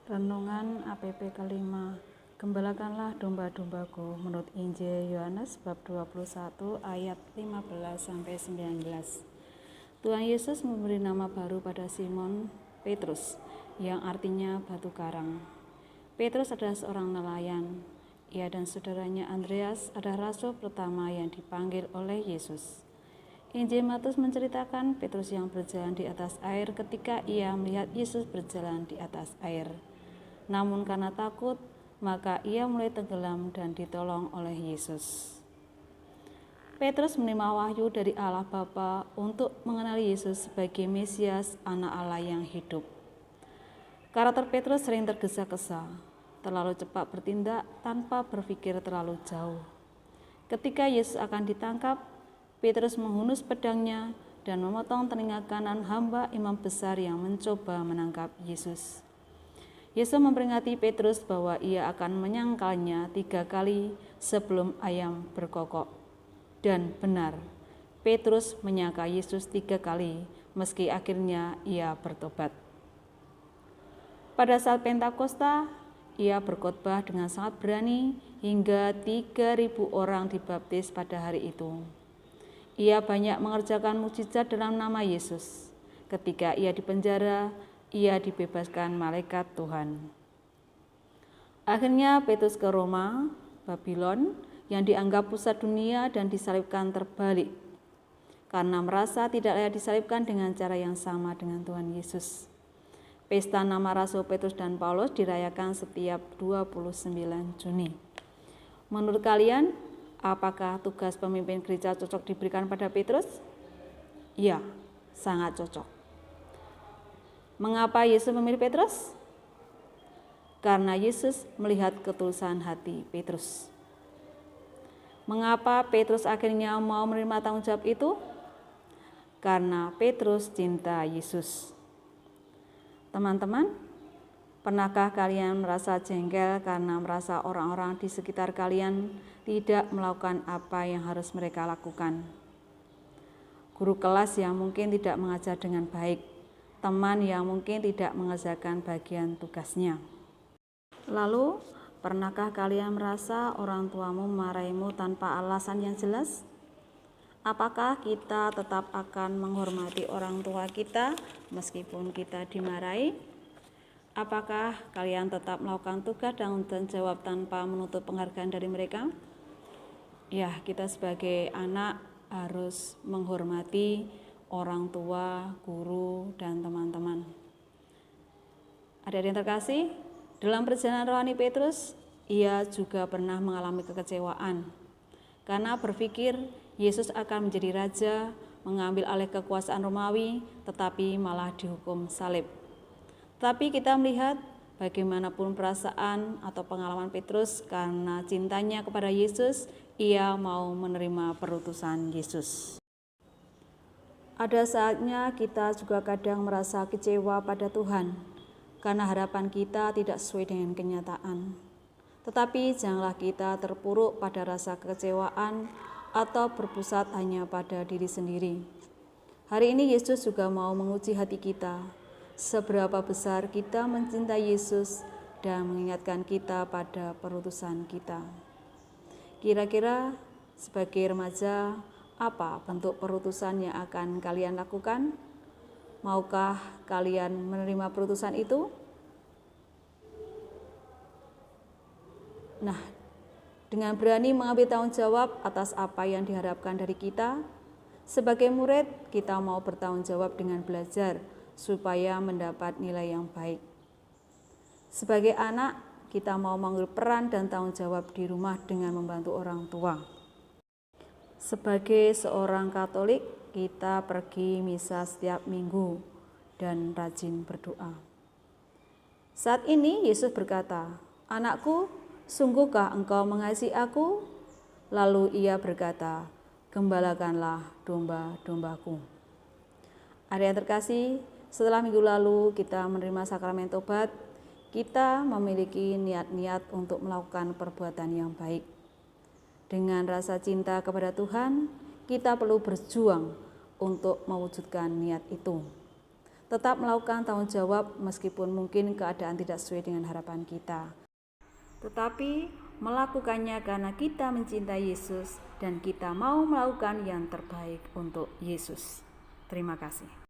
Renungan APP kelima. Gembalakanlah domba-dombaku menurut Injil Yohanes bab 21 ayat 15-19. Tuhan Yesus memberi nama baru pada Simon Petrus yang artinya batu karang. Petrus adalah seorang nelayan. Ia dan saudaranya Andreas adalah rasul pertama yang dipanggil oleh Yesus. Injil Matius menceritakan Petrus yang berjalan di atas air ketika ia melihat Yesus berjalan di atas air. Namun karena takut, maka ia mulai tenggelam dan ditolong oleh Yesus. Petrus menerima wahyu dari Allah Bapa untuk mengenali Yesus sebagai Mesias, Anak Allah yang hidup. Karakter Petrus sering tergesa-gesa, terlalu cepat bertindak tanpa berpikir terlalu jauh. Ketika Yesus akan ditangkap, Petrus menghunus pedangnya dan memotong telinga kanan hamba imam besar yang mencoba menangkap Yesus. Yesus memperingati Petrus bahwa ia akan menyangkalnya 3 kali sebelum ayam berkokok. Dan benar, Petrus menyangkal Yesus 3 kali meski akhirnya ia bertobat. Pada saat Pentakosta, ia berkhotbah dengan sangat berani hingga 3.000 orang dibaptis pada hari itu. Ia banyak mengerjakan mukjizat dalam nama Yesus. Ketika ia dipenjara, ia dibebaskan malaikat Tuhan. Akhirnya Petrus ke Roma, Babylon, yang dianggap pusat dunia dan disalibkan terbalik, karena merasa tidak layak disalibkan dengan cara yang sama dengan Tuhan Yesus. Pesta nama Rasul Petrus dan Paulus dirayakan setiap 29 Juni. Menurut kalian, apakah tugas pemimpin gereja cocok diberikan pada Petrus? Ya, sangat cocok. Mengapa Yesus memilih Petrus? Karena Yesus melihat ketulusan hati Petrus. Mengapa Petrus akhirnya mau menerima tanggung jawab itu? Karena Petrus cinta Yesus. Teman-teman, pernahkah kalian merasa jengkel karena merasa orang-orang di sekitar kalian tidak melakukan apa yang harus mereka lakukan? Guru kelas yang mungkin tidak mengajar dengan baik, teman yang mungkin tidak mengerjakan bagian tugasnya. Lalu, pernahkah kalian merasa orang tuamu memarahimu tanpa alasan yang jelas? Apakah kita tetap akan menghormati orang tua kita meskipun kita dimarahi? Apakah kalian tetap melakukan tugas dan tanggung jawab tanpa menuntut penghargaan dari mereka? Ya, kita sebagai anak harus menghormati orang tua, guru, dan teman-teman. Adik-adik yang terkasih, dalam perjalanan rohani Petrus, ia juga pernah mengalami kekecewaan karena berpikir Yesus akan menjadi raja, mengambil alih kekuasaan Romawi, tetapi malah dihukum salib. Tapi kita melihat bagaimanapun perasaan atau pengalaman Petrus, karena cintanya kepada Yesus, ia mau menerima perutusan Yesus. Ada saatnya kita juga kadang merasa kecewa pada Tuhan, karena harapan kita tidak sesuai dengan kenyataan. Tetapi janganlah kita terpuruk pada rasa kekecewaan atau berpusat hanya pada diri sendiri. Hari ini Yesus juga mau menguji hati kita, seberapa besar kita mencintai Yesus dan mengingatkan kita pada perutusan kita. Kira-kira sebagai remaja, apa bentuk perutusan yang akan kalian lakukan? Maukah kalian menerima perutusan itu? Nah, dengan berani mengambil tanggung jawab atas apa yang diharapkan dari kita, sebagai murid kita mau bertanggung jawab dengan belajar supaya mendapat nilai yang baik. Sebagai anak, kita mau mengambil peran dan tanggung jawab di rumah dengan membantu orang tua. Sebagai seorang Katolik, kita pergi misa setiap minggu dan rajin berdoa. Saat ini Yesus berkata, "Anakku, sungguhkah engkau mengasihi aku?" Lalu ia berkata, "Gembalakanlah domba-dombaku." Adik yang terkasih, setelah minggu lalu kita menerima sakramen tobat, kita memiliki niat-niat untuk melakukan perbuatan yang baik. Dengan rasa cinta kepada Tuhan, kita perlu berjuang untuk mewujudkan niat itu. tetap melakukan tanggung jawab meskipun mungkin keadaan tidak sesuai dengan harapan kita. Tetapi melakukannya karena kita mencintai Yesus dan kita mau melakukan yang terbaik untuk Yesus. Terima kasih.